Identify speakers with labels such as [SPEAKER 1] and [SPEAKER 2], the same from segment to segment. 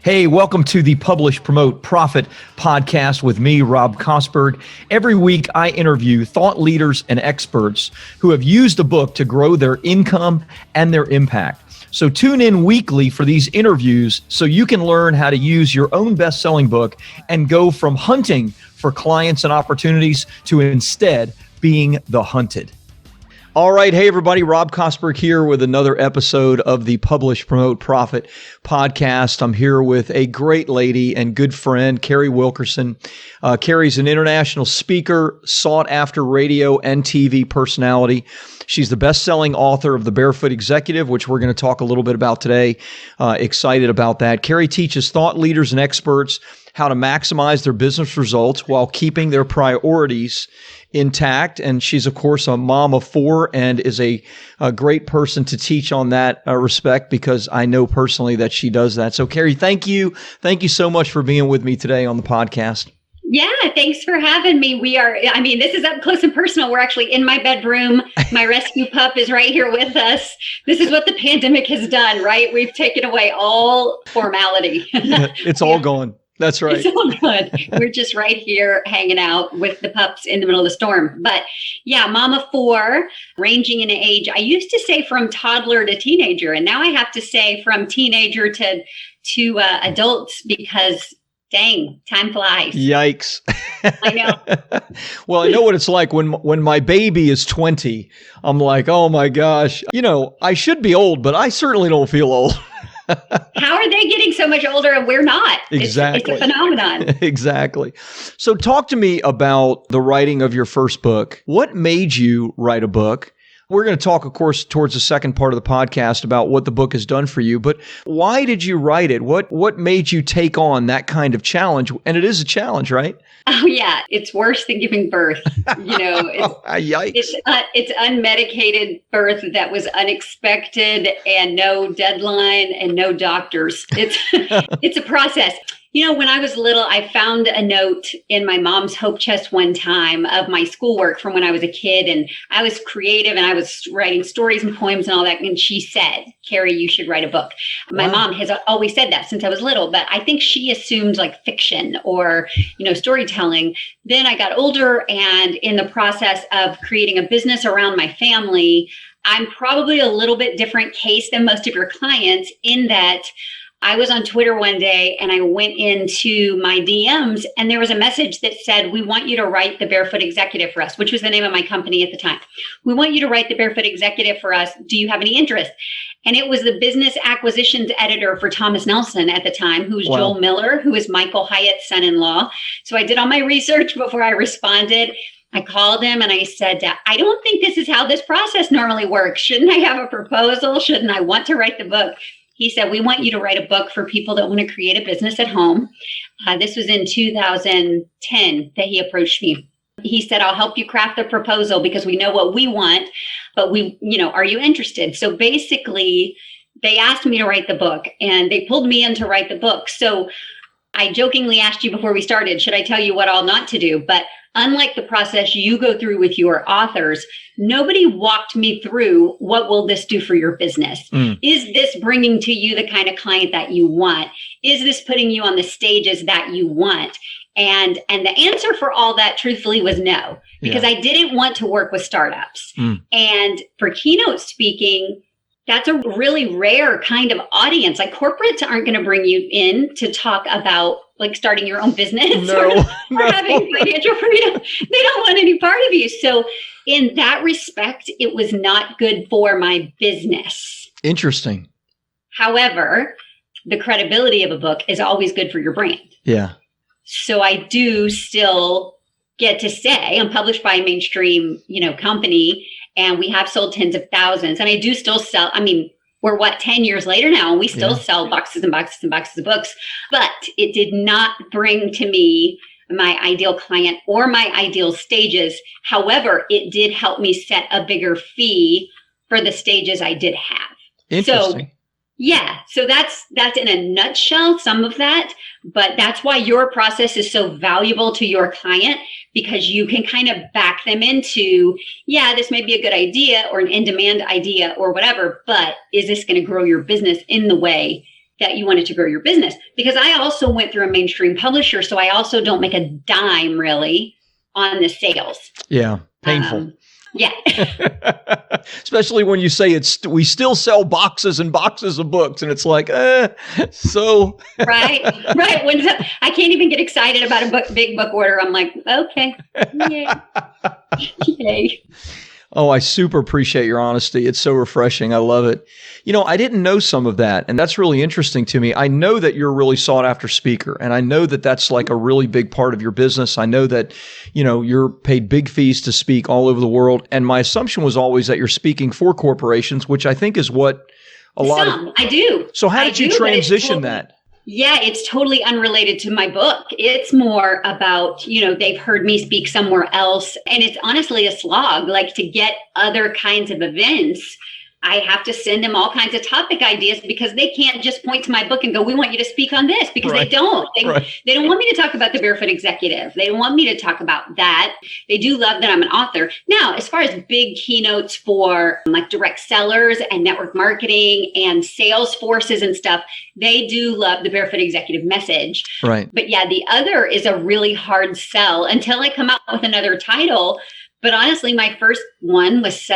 [SPEAKER 1] Hey, welcome to the Publish, Promote, Profit podcast with me, Rob Kosberg. Every week, I interview thought leaders and experts who have used a book to grow their income and their impact. So tune in weekly for these interviews so you can learn how to use your own best-selling book and go from hunting for clients and opportunities to instead being the hunted. All right. Hey, everybody. Rob Kosberg here with another episode of the Publish, Promote, Profit podcast. I'm here with a great lady and good friend, Carrie Wilkerson. Carrie's an international speaker, sought after radio and TV personality. She's the best-selling author of The Barefoot Executive, which we're going to talk a little bit about today. Excited about that. Carrie teaches thought leaders and experts how to maximize their business results while keeping their priorities intact. And she's, of course, a mom of four and is a great person to teach on that respect because I know personally that she does that. So, Carrie, thank you. Thank you so much for being with me today on the podcast.
[SPEAKER 2] Yeah, thanks for having me. This is up close and personal. We're actually in my bedroom. My rescue pup is right here with us. This is what the pandemic has done, right? We've taken away all formality.
[SPEAKER 1] It's all gone. That's right.
[SPEAKER 2] It's all good. We're just right here hanging out with the pups in the middle of the storm. But yeah, mom of four, ranging in age. I used to say from toddler to teenager, and now I have to say from teenager to adults because dang, time flies.
[SPEAKER 1] Yikes.
[SPEAKER 2] I know.
[SPEAKER 1] Well, I know what it's like when my baby is 20. I'm like, oh my gosh, I should be old, but I certainly don't feel old.
[SPEAKER 2] How are they getting so much older and we're not?
[SPEAKER 1] Exactly.
[SPEAKER 2] It's a phenomenon.
[SPEAKER 1] Exactly. So talk to me about the writing of your first book. What made you write a book? We're going to talk, of course, towards the second part of the podcast about what the book has done for you, but why did you write it? What made you take on that kind of challenge? And it is a challenge, right?
[SPEAKER 2] Oh yeah, it's worse than giving birth.
[SPEAKER 1] Yikes.
[SPEAKER 2] It's unmedicated birth that was unexpected and no deadline and no doctors. It's a process. When I was little, I found a note in my mom's hope chest one time of my schoolwork from when I was a kid, and I was creative and I was writing stories and poems and all that. And she said, Carrie, you should write a book. My mom has always said that since I was little, but I think she assumed like fiction or, storytelling. Then I got older, and in the process of creating a business around my family, I'm probably a little bit different case than most of your clients in that I was on Twitter one day and I went into my DMs and there was a message that said, we want you to write The Barefoot Executive for us, which was the name of my company at the time. We want you to write The Barefoot Executive for us. Do you have any interest? And it was the business acquisitions editor for Thomas Nelson at the time, who was Joel Miller, who is Michael Hyatt's son-in-law. So I did all my research before I responded. I called him and I said, I don't think this is how this process normally works. Shouldn't I have a proposal? Shouldn't I want to write the book? He said, we want you to write a book for people that want to create a business at home. This was in 2010 that he approached me. He said, I'll help you craft the proposal because we know what we want, but are you interested? So basically, they asked me to write the book and they pulled me in to write the book. So I jokingly asked you before we started, should I tell you what all not to do? But unlike the process you go through with your authors, nobody walked me through what will this do for your business? Is this bringing to you the kind of client that you want? Is this putting you on the stages that you want? And the answer for all that, truthfully, was no, because I didn't want to work with startups. And for keynote speaking, that's a really rare kind of audience. Like corporates aren't going to bring you in to talk about like starting your own business or having financial freedom. They don't want any part of you. So in that respect, it was not good for my business.
[SPEAKER 1] Interesting.
[SPEAKER 2] However, the credibility of a book is always good for your brand.
[SPEAKER 1] Yeah. So
[SPEAKER 2] I do still get to say I'm published by a mainstream, company, and we have sold tens of thousands. And I do still sell. We're 10 years later now, and we still sell boxes and boxes and boxes of books. But it did not bring to me my ideal client or my ideal stages. However, it did help me set a bigger fee for the stages I did have.
[SPEAKER 1] Interesting.
[SPEAKER 2] So that's in a nutshell, some of that, but that's why your process is so valuable to your client, because you can kind of back them into, this may be a good idea or an in-demand idea or whatever, but is this going to grow your business in the way that you wanted to grow your business, because I also went through a mainstream publisher. So I also don't make a dime really on the sales.
[SPEAKER 1] Yeah. Painful.
[SPEAKER 2] Yeah.
[SPEAKER 1] Especially when you say we still sell boxes and boxes of books, and it's like, so.
[SPEAKER 2] Right. When I can't even get excited about a big book order. I'm like, okay. Yay. Yay.
[SPEAKER 1] Oh, I super appreciate your honesty. It's so refreshing. I love it. I didn't know some of that, and that's really interesting to me. I know that you're a really sought after speaker, and I know that that's like a really big part of your business. I know that, you're paid big fees to speak all over the world. And my assumption was always that you're speaking for corporations, which I think is what
[SPEAKER 2] I do.
[SPEAKER 1] So how did you transition that?
[SPEAKER 2] Yeah, it's totally unrelated to my book. It's more about, they've heard me speak somewhere else. And it's honestly a slog, like to get other kinds of events. I have to send them all kinds of topic ideas because they can't just point to my book and go, we want you to speak on this, because
[SPEAKER 1] Right.
[SPEAKER 2] they don't.
[SPEAKER 1] Right.
[SPEAKER 2] They don't want me to talk about the Barefoot Executive. They don't want me to talk about that. They do love that I'm an author. Now, as far as big keynotes for like direct sellers and network marketing and sales forces and stuff, they do love the Barefoot Executive message.
[SPEAKER 1] Right.
[SPEAKER 2] But yeah, the other is a really hard sell until I come out with another title. But honestly, my first one was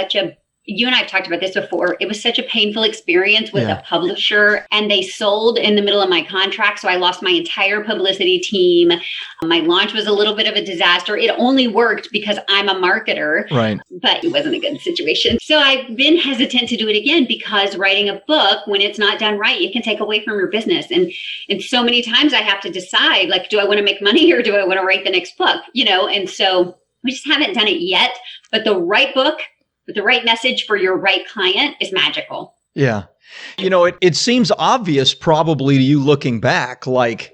[SPEAKER 2] you and I have talked about this before. It was such a painful experience with a publisher, and they sold in the middle of my contract. So I lost my entire publicity team. My launch was a little bit of a disaster. It only worked because I'm a marketer,
[SPEAKER 1] Right.
[SPEAKER 2] but it wasn't a good situation. So I've been hesitant to do it again, because writing a book, when it's not done right, it can take away from your business. And so many times I have to decide, like, do I want to make money or do I want to write the next book? And so we just haven't done it yet. But the right book with the right message for your right client is magical.
[SPEAKER 1] Yeah. It seems obvious probably to you looking back, like,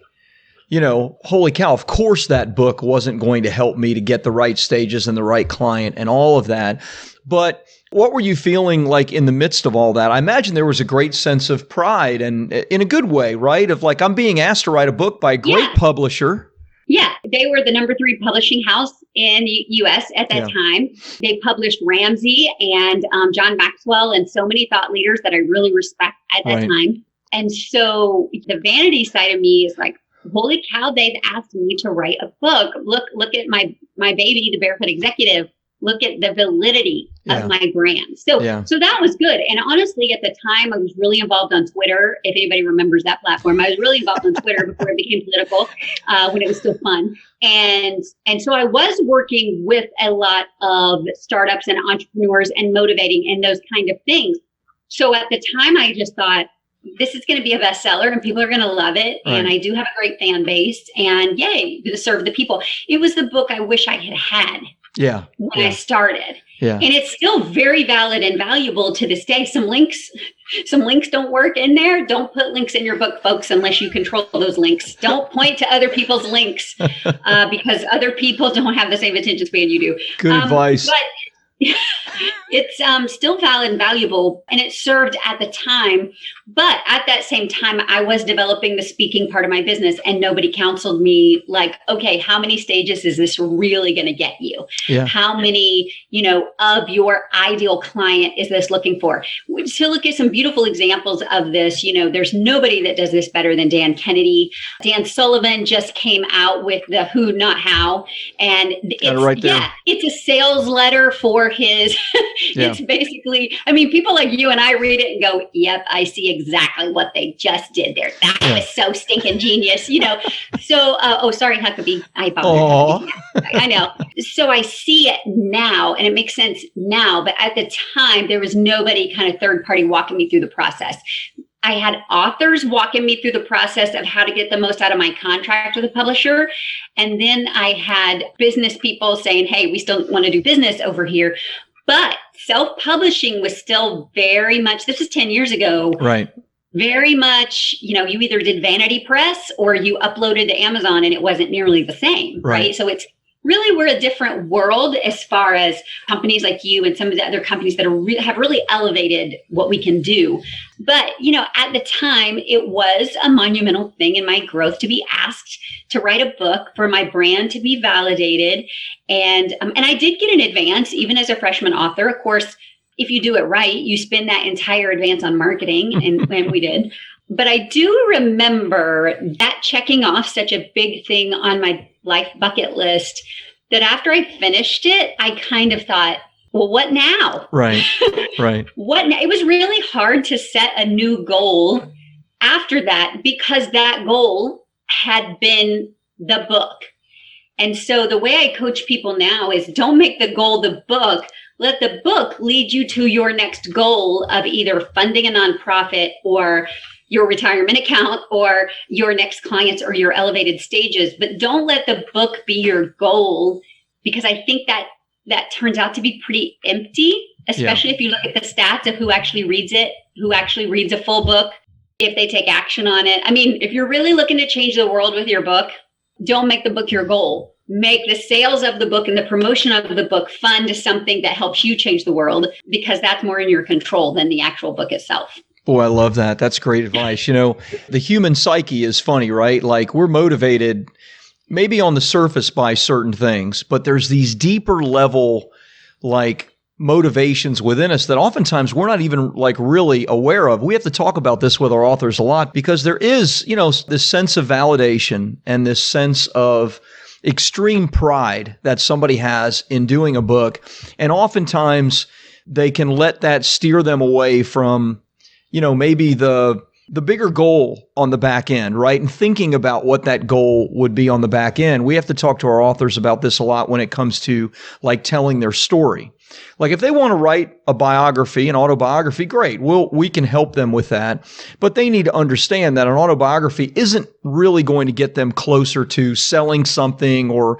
[SPEAKER 1] holy cow, of course that book wasn't going to help me to get the right stages and the right client and all of that. But what were you feeling like in the midst of all that? I imagine there was a great sense of pride, and in a good way, right? Of like, I'm being asked to write a book by a great publisher.
[SPEAKER 2] Yeah, they were the number 3 publishing house in the U.S. at that time. They published Ramsey and John Maxwell and so many thought leaders that I really respect at that time. And so the vanity side of me is like, holy cow, they've asked me to write a book. Look at my baby, the Barefoot Executive. Look at the validity of my brand. So that was good. And honestly, at the time, I was really involved on Twitter. If anybody remembers that platform, I was really involved on Twitter before it became political, when it was still fun. And so I was working with a lot of startups and entrepreneurs and motivating and those kind of things. So at the time, I just thought, this is going to be a bestseller and people are going to love it. Right. And I do have a great fan base, and yay, to serve the people. It was the book I wish I had when I started. Yeah. And it's still very valid and valuable to this day. Some links don't work in there. Don't put links in your book, folks, unless you control those links. Don't point to other people's links because other people don't have the same attention span you do.
[SPEAKER 1] Good advice.
[SPEAKER 2] But it's still valid and valuable, and it served at the time. But at that same time, I was developing the speaking part of my business, and nobody counseled me like, okay, how many stages is this really going to get you? Yeah. How many, of your ideal client is this looking for? To look at some beautiful examples of this, there's nobody that does this better than Dan Kennedy. Dan Sullivan just came out with the Who, Not How. And it's a sales letter for his, it's basically, people like you and I read it and go, yep, I see exactly what they just did there. That was so stinking genius, So, sorry, Huckabee. I apologize. I know. So I see it now, and it makes sense now. But at the time, there was nobody kind of third party walking me through the process. I had authors walking me through the process of how to get the most out of my contract with a publisher. And then I had business people saying, hey, we still want to do business over here. But self-publishing was still very much, this is 10 years ago. Right. Very much, you either did vanity press or you uploaded to Amazon, and it wasn't nearly the same. Right. So it's really, we're a different world as far as companies like you and some of the other companies that have really elevated what we can do. But, at the time, it was a monumental thing in my growth to be asked to write a book, for my brand to be validated. And I did get an advance, even as a freshman author. Of course, if you do it right, you spend that entire advance on marketing, and we did. But I do remember that checking off such a big thing on my life bucket list that after I finished it, I kind of thought, well, what now?
[SPEAKER 1] Right.
[SPEAKER 2] What now? It was really hard to set a new goal after that because that goal had been the book. And so the way I coach people now is don't make the goal the book. Let the book lead you to your next goal of either funding a nonprofit or your retirement account or your next clients or your elevated stages. But don't let the book be your goal, because I think that turns out to be pretty empty, especially if you look at the stats of who actually reads it, who actually reads a full book, if they take action on it. I mean, if you're really looking to change the world with your book, don't make the book your goal. Make the sales of the book and the promotion of the book fund something that helps you change the world, because that's more in your control than the actual book itself.
[SPEAKER 1] Boy, I love that. That's great advice. The human psyche is funny, right? Like, we're motivated maybe on the surface by certain things, but there's these deeper level, like, motivations within us that oftentimes we're not even like really aware of. We have to talk about this with our authors a lot, because there is, this sense of validation and this sense of extreme pride that somebody has in doing a book. And oftentimes they can let that steer them away from, maybe the bigger goal on the back end, right? And thinking about what that goal would be on the back end. We have to talk to our authors about this a lot when it comes to like telling their story. Like, if they want to write a biography, an autobiography, great. We can help them with that. But they need to understand that an autobiography isn't really going to get them closer to selling something or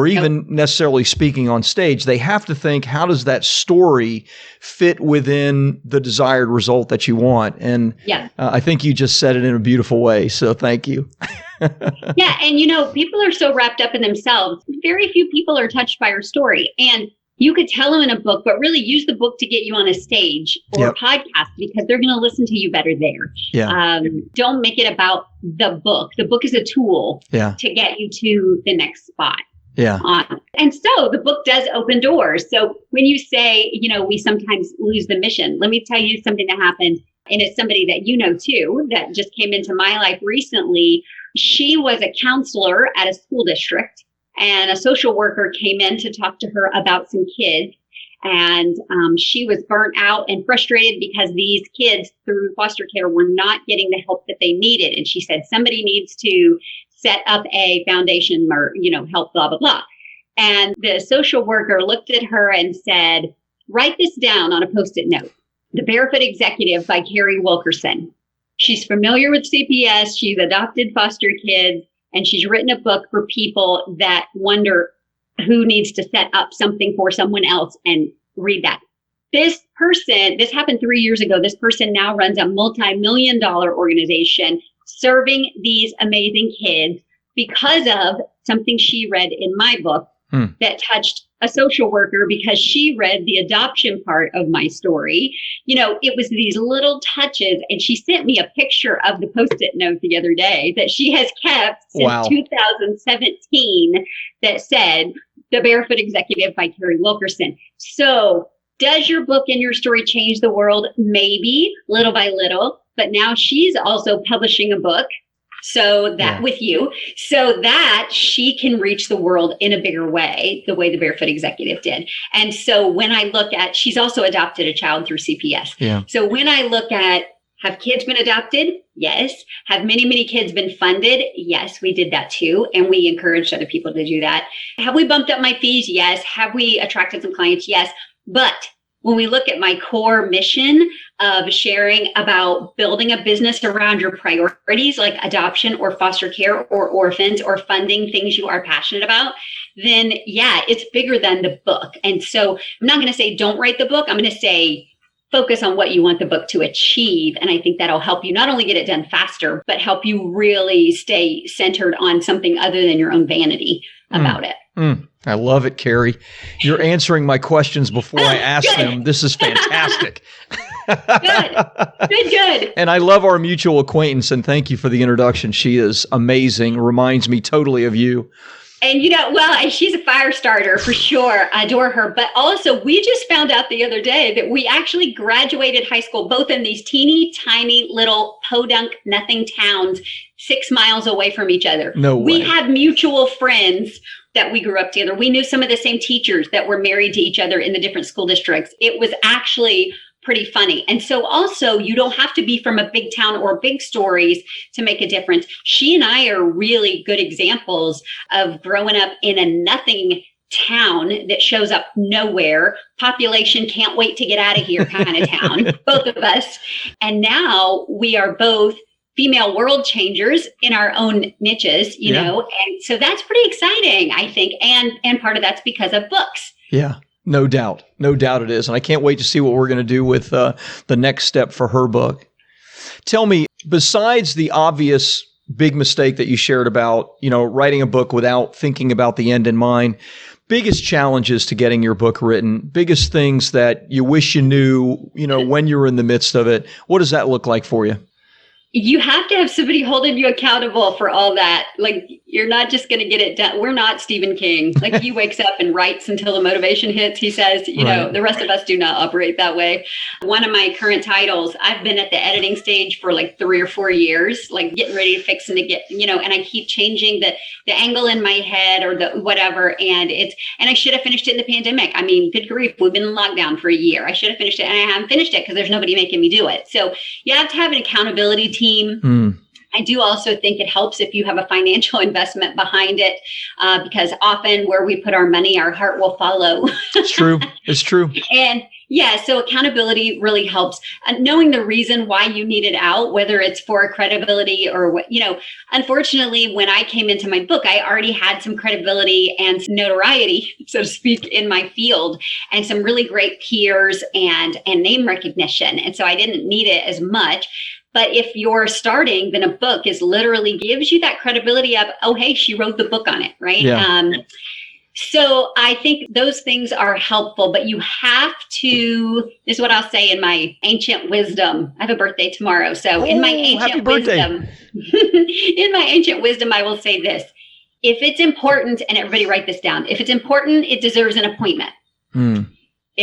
[SPEAKER 1] even necessarily speaking on stage. They have to think, how does that story fit within the desired result that you want? And I think you just said it in a beautiful way. So thank you.
[SPEAKER 2] Yeah. And, people are so wrapped up in themselves. Very few people are touched by our story. And you could tell them in a book, but really use the book to get you on a stage or a podcast, because they're going to listen to you better there. Don't make it about the book. The book is a tool to get you to the next spot. And so the book does open doors. So when you say, we sometimes lose the mission, let me tell you something that happened. And it's somebody that you know too, that just came into my life recently. She was a counselor at a school district, and a social worker came in to talk to her about some kids. And she was burnt out and frustrated because these kids through foster care were not getting the help that they needed. And she said, somebody needs to set up a foundation or, help, blah, blah, blah. And the social worker looked at her and said, write this down on a Post-it note. The Barefoot Executive by Carrie Wilkerson. She's familiar with CPS. She's adopted foster kids. And she's written a book for people that wonder who needs to set up something for someone else, and read that. This happened 3 years ago. This person now runs a multi-million-dollar organization serving these amazing kids because of something she read in my book that touched a social worker, because she read the adoption part of my story. It was these little touches. And she sent me a picture of the Post-it note the other day that she has kept since 2017 that said, The Barefoot Executive by Carrie Wilkerson. So does your book and your story change the world? Maybe, little by little. But now she's also publishing a book with you, so that she can reach the world in a bigger way, the way the Barefoot Executive did. And so when I look at, she's also adopted a child through CPS. Yeah. So when I look at, have kids been adopted? Yes. Have many, many kids been funded? Yes, we did that too. And we encouraged other people to do that. Have we bumped up my fees? Yes. Have we attracted some clients? Yes. But when we look at my core mission of sharing about building a business around your priorities, like adoption or foster care or orphans or funding things you are passionate about, then it's bigger than the book. And so I'm not going to say don't write the book. I'm going to say focus on what you want the book to achieve. And I think that'll help you not only get it done faster, but help you really stay centered on something other than your own vanity about it.
[SPEAKER 1] I love it, Carrie. You're answering my questions before I ask them. This is fantastic. Good. And I love our mutual acquaintance, and thank you for the introduction. She is amazing. Reminds me totally of you.
[SPEAKER 2] And, and she's a fire starter for sure. I adore her. But also, we just found out the other day that we actually graduated high school, both in these teeny tiny little podunk nothing towns, 6 miles away from each other.
[SPEAKER 1] No way.
[SPEAKER 2] We have mutual friends that we grew up together. We knew some of the same teachers that were married to each other in the different school districts. It was actually pretty funny. And so also, you don't have to be from a big town or big stories to make a difference. She and I are really good examples of growing up in a nothing town that shows up nowhere. Population can't wait to get out of here kind of town, both of us. And now we are both female world changers in our own niches, you know, and so that's pretty exciting, I think. And part of that's because of books.
[SPEAKER 1] Yeah. No doubt. No doubt it is. And I can't wait to see what we're going to do with the next step for her book. Tell me, besides the obvious big mistake that you shared about, writing a book without thinking about the end in mind, biggest challenges to getting your book written, biggest things that you wish you knew, when you were in the midst of it, what does that look like for you?
[SPEAKER 2] You have to have somebody holding you accountable for all that. Like, you're not just going to get it done. We're not Stephen King. Like, he wakes up and writes until the motivation hits. He says, the rest of us do not operate that way. One of my current titles, I've been at the editing stage for like 3 or 4 years, like getting ready to fix and to get, and I keep changing the angle in my head or the whatever. And I should have finished it in the pandemic. I mean, good grief, we've been in lockdown for a year. I should have finished it, and I haven't finished it because there's nobody making me do it. So you have to have an accountability team. I do also think it helps if you have a financial investment behind it, because often where we put our money, our heart will follow.
[SPEAKER 1] It's true. It's true.
[SPEAKER 2] And so accountability really helps. Knowing the reason why you need it out, whether it's for credibility or what, unfortunately, when I came into my book, I already had some credibility and notoriety, so to speak, in my field, and some really great peers and name recognition. And so I didn't need it as much. But if you're starting, then a book literally gives you that credibility of, oh, hey, she wrote the book on it, right?
[SPEAKER 1] Yeah.
[SPEAKER 2] So I think those things are helpful, but you have to, this is what I'll say in my ancient wisdom. I have a birthday tomorrow. So in my ancient wisdom, I will say this. If it's important, and everybody write this down, if it's important, it deserves an appointment. If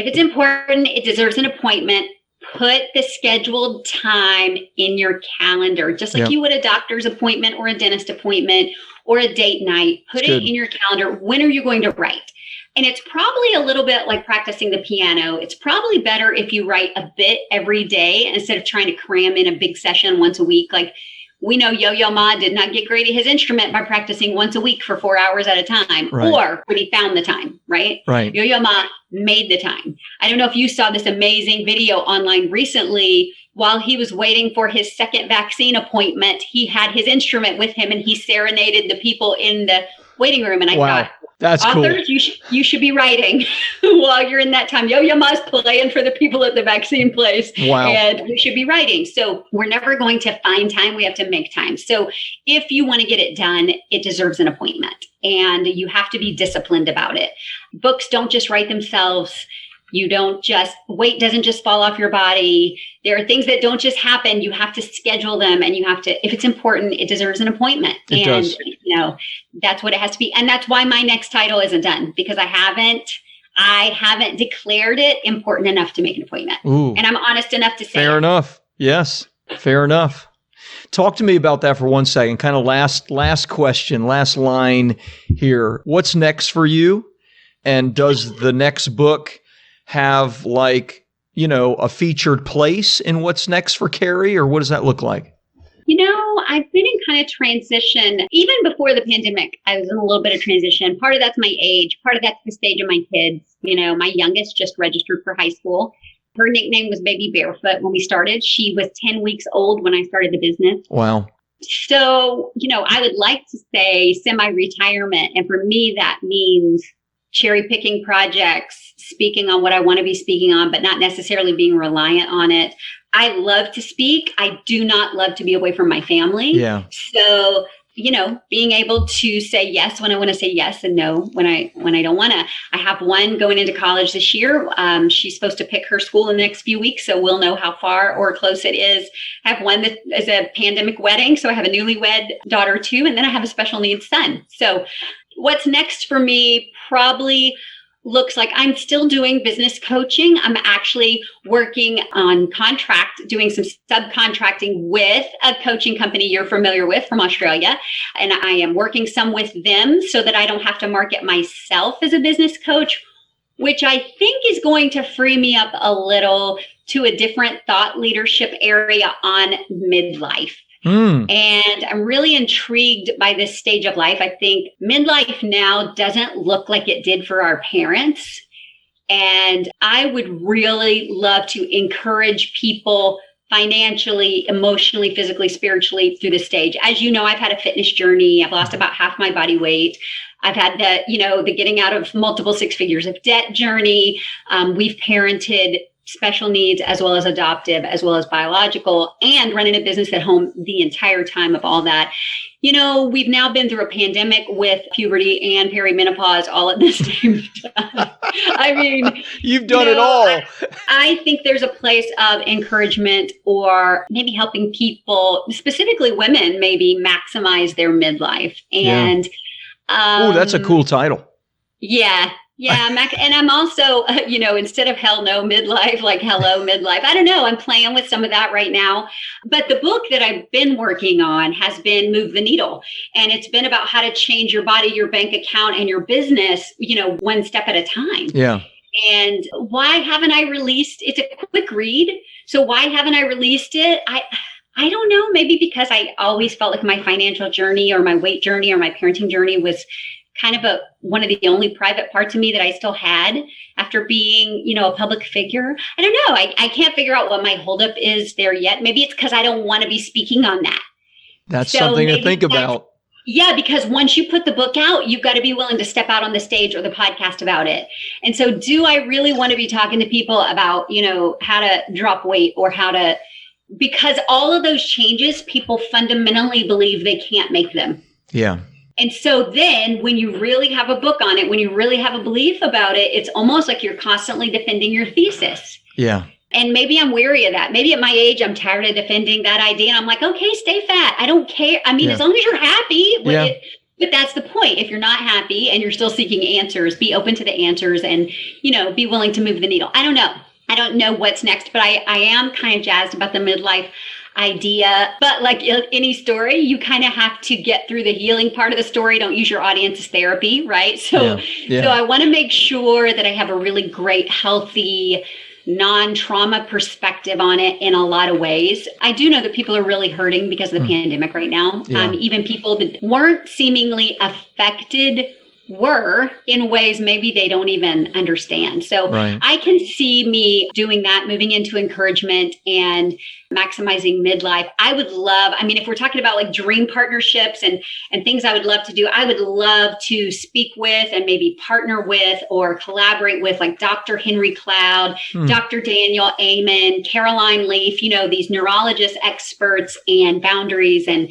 [SPEAKER 2] it's important, it deserves an appointment. Put the scheduled time in your calendar, just like you would a doctor's appointment or a dentist appointment or a date night. Put it in your calendar. When are you going to write? And it's probably a little bit like practicing the piano. It's probably better if you write a bit every day instead of trying to cram in a big session once a week. Like, we know Yo-Yo Ma did not get great at his instrument by practicing once a week for 4 hours at a time, or when he found the time, right? Yo-Yo Ma made the time. I don't know if you saw this amazing video online recently. While he was waiting for his second vaccine appointment, he had his instrument with him and he serenaded the people in the waiting room. And I thought,
[SPEAKER 1] that's
[SPEAKER 2] authors,
[SPEAKER 1] cool.
[SPEAKER 2] You should be writing while you're in that time. Yo-Yo Ma's playing for the people at the vaccine place.
[SPEAKER 1] Wow.
[SPEAKER 2] And you should be writing. So we're never going to find time. We have to make time. So if you want to get it done, it deserves an appointment. And you have to be disciplined about it. Books don't just write themselves. Weight doesn't just fall off your body. There are things that don't just happen. You have to schedule them, and you have to, if it's important, it deserves an appointment.
[SPEAKER 1] It does.
[SPEAKER 2] That's what it has to be. And that's why my next title isn't done, because I haven't declared it important enough to make an appointment.
[SPEAKER 1] Ooh.
[SPEAKER 2] And I'm honest enough to say
[SPEAKER 1] Fair enough. Yes. Fair enough. Talk to me about that for 1 second. Kind of last question, last line here. What's next for you? And does the next book have a featured place in what's next for Carrie, or what does that look like?
[SPEAKER 2] I've been in kind of transition. Even before the pandemic, I was in a little bit of transition. Part of that's my age. Part of that's the stage of my kids. My youngest just registered for high school. Her nickname was Baby Barefoot when we started. She was 10 weeks old when I started the business.
[SPEAKER 1] Wow.
[SPEAKER 2] So, I would like to say semi-retirement. And for me, that means cherry picking projects, speaking on what I want to be speaking on, but not necessarily being reliant on it. I love to speak. I do not love to be away from my family.
[SPEAKER 1] Yeah.
[SPEAKER 2] So, being able to say yes when I want to say yes and no when I don't want to. I have one going into college this year. She's supposed to pick her school in the next few weeks, so we'll know how far or close it is. I have one that is a pandemic wedding, so I have a newlywed daughter too, and then I have a special needs son. So what's next for me probably looks like I'm still doing business coaching. I'm actually working on doing some subcontracting with a coaching company you're familiar with from Australia. And I am working some with them so that I don't have to market myself as a business coach, which I think is going to free me up a little to a different thought leadership area on midlife. And I'm really intrigued by this stage of life. I think midlife now doesn't look like it did for our parents. And I would really love to encourage people financially, emotionally, physically, spiritually through this stage. As you know, I've had a fitness journey. I've lost about half my body weight. I've had the getting out of multiple six figures of debt journey. We've parented special needs as well as adoptive, as well as biological, and running a business at home the entire time of all that. We've now been through a pandemic with puberty and perimenopause all at the same time. I mean,
[SPEAKER 1] you've done it all.
[SPEAKER 2] I think there's a place of encouragement or maybe helping people, specifically women, maybe maximize their midlife. And
[SPEAKER 1] that's a cool title.
[SPEAKER 2] Yeah. Yeah. And I'm also, instead of hell no midlife, like hello midlife. I don't know. I'm playing with some of that right now. But the book that I've been working on has been Move the Needle. And it's been about how to change your body, your bank account, and your business, one step at a time.
[SPEAKER 1] Yeah.
[SPEAKER 2] And why haven't I released? It's a quick read. So why haven't I released it? I don't know. Maybe because I always felt like my financial journey or my weight journey or my parenting journey was kind of one of the only private parts of me that I still had after being, a public figure. I don't know. I can't figure out what my holdup is there yet. Maybe it's because I don't want to be speaking on that.
[SPEAKER 1] That's something to think about.
[SPEAKER 2] Yeah, because once you put the book out, you've got to be willing to step out on the stage or the podcast about it. And so do I really want to be talking to people about, how to drop weight or because all of those changes, people fundamentally believe they can't make them.
[SPEAKER 1] Yeah.
[SPEAKER 2] And so then when you really have a book on it, when you really have a belief about it, it's almost like you're constantly defending your thesis.
[SPEAKER 1] Yeah.
[SPEAKER 2] And maybe I'm weary of that. Maybe at my age, I'm tired of defending that idea. And I'm like, okay, stay fat. I don't care. I mean, as long as you're happy with it. But that's the point. If you're not happy and you're still seeking answers, be open to the answers and, be willing to move the needle. I don't know. I don't know what's next, but I am kind of jazzed about the midlife idea. But like any story, you kind of have to get through the healing part of the story. Don't use your audience as therapy, right? So I want to make sure that I have a really great, healthy, non-trauma perspective on it in a lot of ways. I do know that people are really hurting because of the pandemic right now. Even people that weren't seemingly affected were in ways maybe they don't even understand. So I can see me doing that, moving into encouragement and maximizing midlife. I would love, if we're talking about like dream partnerships and things I would love to do, I would love to speak with and maybe partner with or collaborate with like Dr. Henry Cloud, Dr. Daniel Amen, Caroline Leaf, these neurologist experts and boundaries. And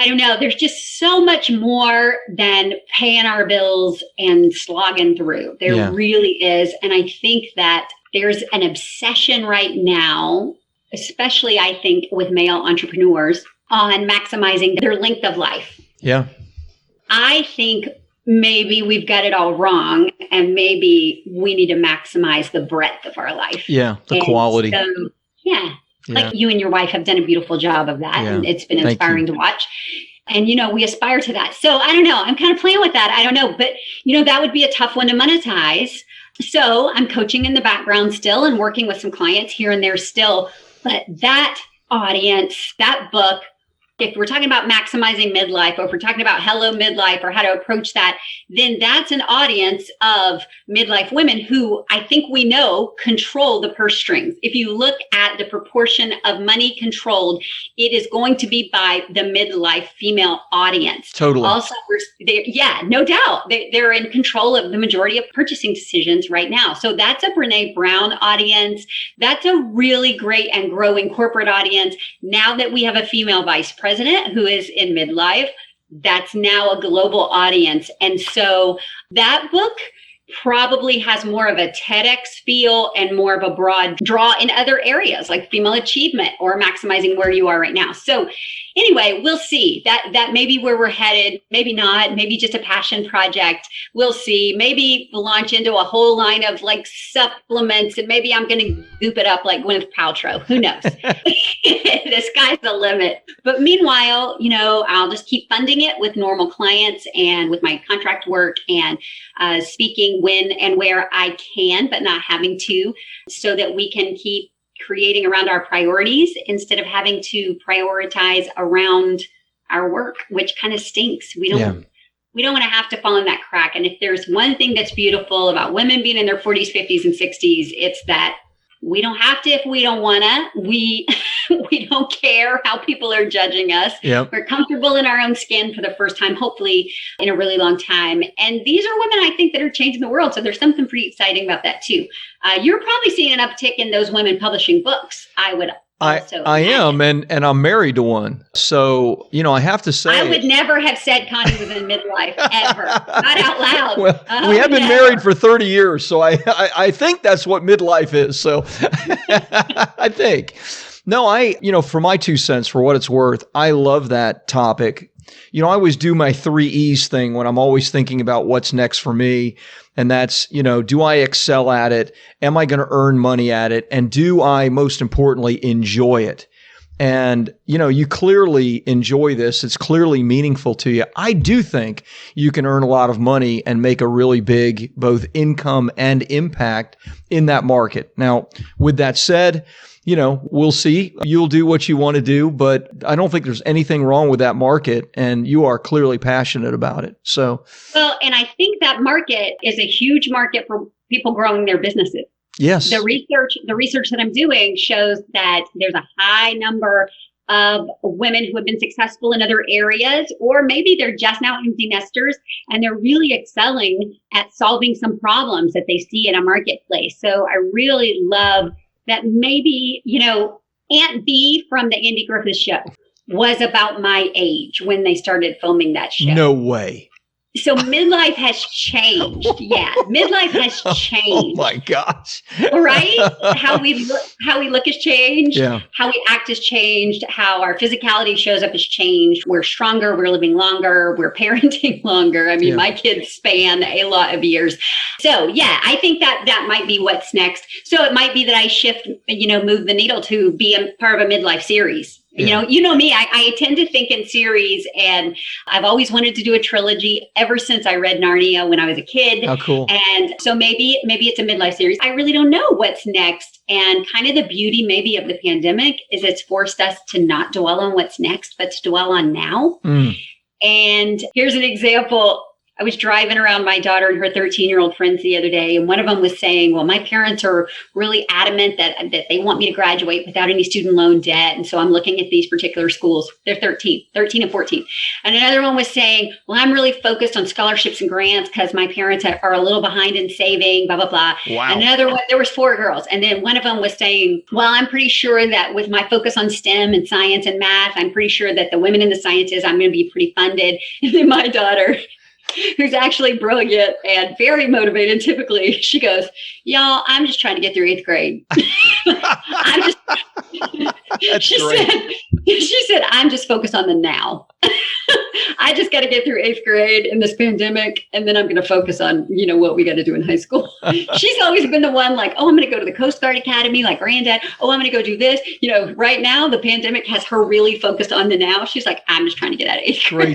[SPEAKER 2] I don't know, there's just so much more than paying our bills and slogging through. There really is. And I think that there's an obsession right now, especially I think with male entrepreneurs, on maximizing their length of life. Yeah. I think maybe we've got it all wrong and maybe we need to maximize the breadth of our life.
[SPEAKER 1] Yeah, the quality.
[SPEAKER 2] So, like you and your wife have done a beautiful job of that. And it's been inspiring to watch. And, we aspire to that. So I don't know. I'm kind of playing with that. I don't know. But, that would be a tough one to monetize. So I'm coaching in the background still and working with some clients here and there still. But that audience, that book, if we're talking about maximizing midlife, or if we're talking about hello midlife or how to approach that, then that's an audience of midlife women who I think we know control the purse strings. If you look at the proportion of money controlled, it is going to be by the midlife female audience.
[SPEAKER 1] Totally.
[SPEAKER 2] Also, no doubt. They're in control of the majority of purchasing decisions right now. So that's a Brene Brown audience. That's a really great and growing corporate audience. Now that we have a female vice president who is in midlife, that's now a global audience. And so that book probably has more of a TEDx feel and more of a broad draw in other areas like female achievement or maximizing where you are right now. So anyway, we'll see. That may be where we're headed. Maybe not. Maybe just a passion project. We'll see. Maybe we'll launch into a whole line of like supplements, and maybe I'm going to goop it up like Gwyneth Paltrow. Who knows? The sky's the limit. But meanwhile, I'll just keep funding it with normal clients and with my contract work and speaking when and where I can, but not having to, so that we can keep creating around our priorities instead of having to prioritize around our work, which kind of stinks. We don't want to have to fall in that crack. And if there's one thing that's beautiful about women being in their 40s, 50s, and 60s, it's that we don't have to if we don't want to. We don't care how people are judging us.
[SPEAKER 1] Yep.
[SPEAKER 2] We're comfortable in our own skin for the first time, hopefully in a really long time. And these are women, I think, that are changing the world. So there's something pretty exciting about that too. You're probably seeing an uptick in those women publishing books. I
[SPEAKER 1] am, and I'm married to one. So, I have to say,
[SPEAKER 2] I would never have said Connie was in midlife, ever. Not out loud.
[SPEAKER 1] Well, we have been married for 30 years, so I think that's what midlife is. So I think. No, for my 2 cents, for what it's worth, I love that topic. I always do my 3 E's thing when I'm always thinking about what's next for me. And that's, do I excel at it? Am I going to earn money at it? And do I, most importantly, enjoy it? And, you clearly enjoy this. It's clearly meaningful to you. I do think you can earn a lot of money and make a really big both income and impact in that market. Now, with that said, we'll see. You'll do what you want to do, but I don't think there's anything wrong with that market, and you are clearly passionate about it. So,
[SPEAKER 2] well, and I think that market is a huge market for people growing their businesses.
[SPEAKER 1] Yes.
[SPEAKER 2] The research that I'm doing shows that there's a high number of women who have been successful in other areas, or maybe they're just now empty nesters and they're really excelling at solving some problems that they see in a marketplace. So I really love that maybe, Aunt B from the Andy Griffith Show was about my age when they started filming that show.
[SPEAKER 1] No way.
[SPEAKER 2] So midlife has changed. Yeah, midlife has changed.
[SPEAKER 1] Oh my gosh.
[SPEAKER 2] Right? How we look has changed.
[SPEAKER 1] Yeah.
[SPEAKER 2] How we act has changed. How our physicality shows up has changed. We're stronger. We're living longer. We're parenting longer. I mean, my kids span a lot of years. So yeah, I think that might be what's next. So it might be that I shift, move the needle to be a part of a midlife series.
[SPEAKER 1] Yeah.
[SPEAKER 2] You know me, I tend to think in series, and I've always wanted to do a trilogy ever since I read Narnia when I was a kid.
[SPEAKER 1] Oh, cool.
[SPEAKER 2] And so maybe it's a midlife series. I really don't know what's next. And kind of the beauty maybe of the pandemic is it's forced us to not dwell on what's next, but to dwell on now. And here's an example. I was driving around my daughter and her 13-year-old friends the other day, and one of them was saying, well, my parents are really adamant that they want me to graduate without any student loan debt. And so I'm looking at these particular schools. They're 13 and 14. And another one was saying, well, I'm really focused on scholarships and grants because my parents are a little behind in saving, blah, blah, blah.
[SPEAKER 1] Wow.
[SPEAKER 2] And another one, there was 4 girls. And then one of them was saying, well, I'm pretty sure that with my focus on STEM and science and math, I'm pretty sure that the women in the sciences, I'm going to be pretty funded. And then my daughter, who's actually brilliant and very motivated typically, she goes, y'all, I'm just trying to get through 8th grade. She said, I'm just focused on the now. I just got to get through 8th grade in this pandemic, and then I'm going to focus on, what we got to do in high school. She's always been the one like, oh, I'm going to go to the Coast Guard Academy like granddad. Oh, I'm going to go do this. Right now, the pandemic has her really focused on the now. She's like, I'm just trying to get out of 8th grade.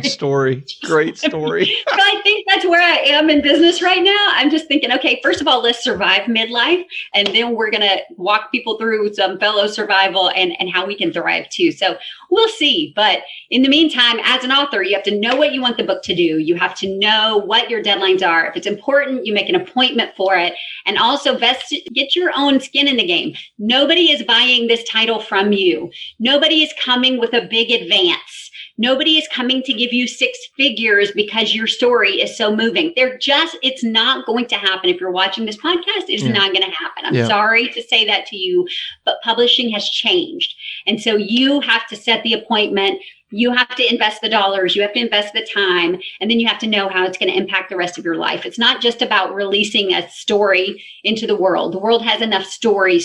[SPEAKER 1] Great story.
[SPEAKER 2] So I think that's where I am in business right now. I'm just thinking, okay, first of all, let's survive midlife, and then we're going to walk people through some fellow survival and how we can thrive too. So we'll see. But in the meantime, as an author, you have to know what you want the book to do. You have to know what your deadlines are. If it's important, you make an appointment for it. And also get your own skin in the game. Nobody is buying this title from you. Nobody is coming with a big advance. Nobody is coming to give you 6 figures because your story is so moving. It's not going to happen. If you're watching this podcast, it's not going to happen. I'm sorry to say that to you, but publishing has changed. And so you have to set the appointment. You have to invest the dollars, you have to invest the time, and then you have to know how it's going to impact the rest of your life. It's not just about releasing a story into the world. The world has enough story.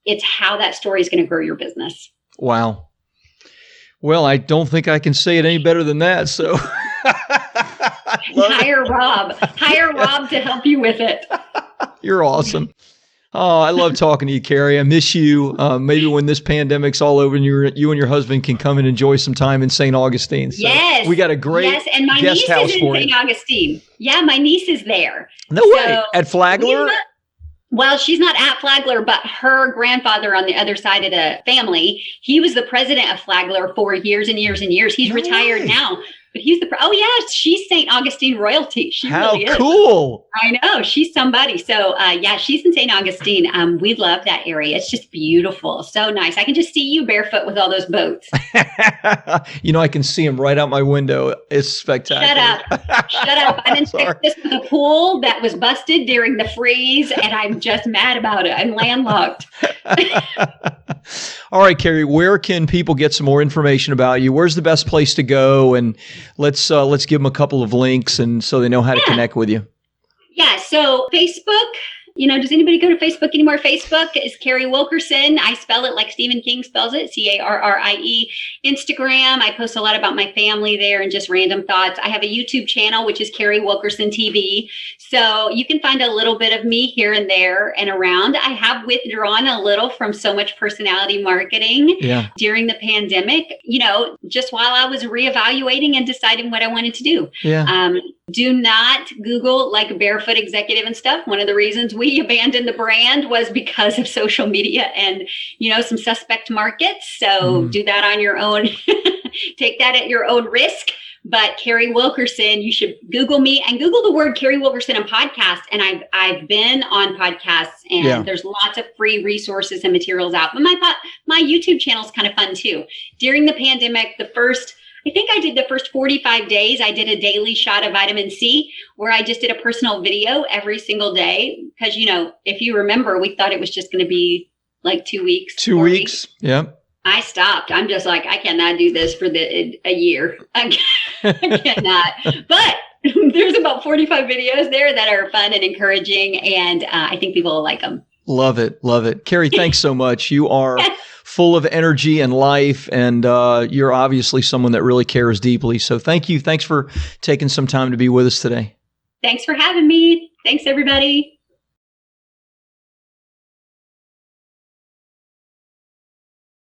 [SPEAKER 2] It's how that story is going to grow your business.
[SPEAKER 1] Wow. Well, I don't think I can say it any better than that. So
[SPEAKER 2] hire Rob to help you with it.
[SPEAKER 1] You're awesome. Oh, I love talking to you, Carrie. I miss you. Maybe when this pandemic's all over and you and your husband can come and enjoy some time in St. Augustine. So
[SPEAKER 2] yes.
[SPEAKER 1] We got a great
[SPEAKER 2] and my
[SPEAKER 1] guest
[SPEAKER 2] niece
[SPEAKER 1] house
[SPEAKER 2] is in
[SPEAKER 1] for you.
[SPEAKER 2] St. Augustine. Yeah, my niece is there.
[SPEAKER 1] No way. At Flagler?
[SPEAKER 2] Well, she's not at Flagler, but her grandfather on the other side of the family, he was the president of Flagler for years and years and years. He's retired now. But he's she's St. Augustine royalty. She really is.
[SPEAKER 1] How cool.
[SPEAKER 2] I know. She's somebody. So, she's in St. Augustine. We love that area. It's just beautiful. So nice. I can just see you barefoot with all those boats.
[SPEAKER 1] I can see them right out my window. It's spectacular.
[SPEAKER 2] Shut up. I'm in Texas with a pool that was busted during the freeze, and I'm just mad about it. I'm landlocked.
[SPEAKER 1] All right, Carrie, where can people get some more information about you? Where's the best place to go? And let's give them a couple of links and so they know how to connect with you. Yeah.
[SPEAKER 2] So Facebook, does anybody go to Facebook anymore? Facebook is Carrie Wilkerson. I spell it like Stephen King spells it, Carrie. Instagram, I post a lot about my family there and just random thoughts. I have a YouTube channel, which is Carrie Wilkerson TV. So you can find a little bit of me here and there and around. I have withdrawn a little from so much personality marketing during the pandemic, just while I was reevaluating and deciding what I wanted to do. Yeah. Do not Google like Barefoot Executive and stuff. One of the reasons we abandoned the brand was because of social media and, some suspect markets. So do that on your own. Take that at your own risk. But Carrie Wilkerson, you should Google me and Google the word Carrie Wilkerson and podcast. And I've been on podcasts and there's lots of free resources and materials out. But my YouTube channel is kind of fun too. During the pandemic, I think I did the first 45 days. I did a daily shot of vitamin C where I just did a personal video every single day. Because, if you remember, we thought it was just going to be like 2 weeks.
[SPEAKER 1] 2 weeks. Yeah.
[SPEAKER 2] I stopped. I'm just like, I cannot do this for a year. I cannot. But there's about 45 videos there that are fun and encouraging. And I think people will like them.
[SPEAKER 1] Love it. Love it. Carrie, thanks so much. You are full of energy and life, and you're obviously someone that really cares deeply. So thank you. Thanks for taking some time to be with us today.
[SPEAKER 2] Thanks for having me. Thanks, everybody.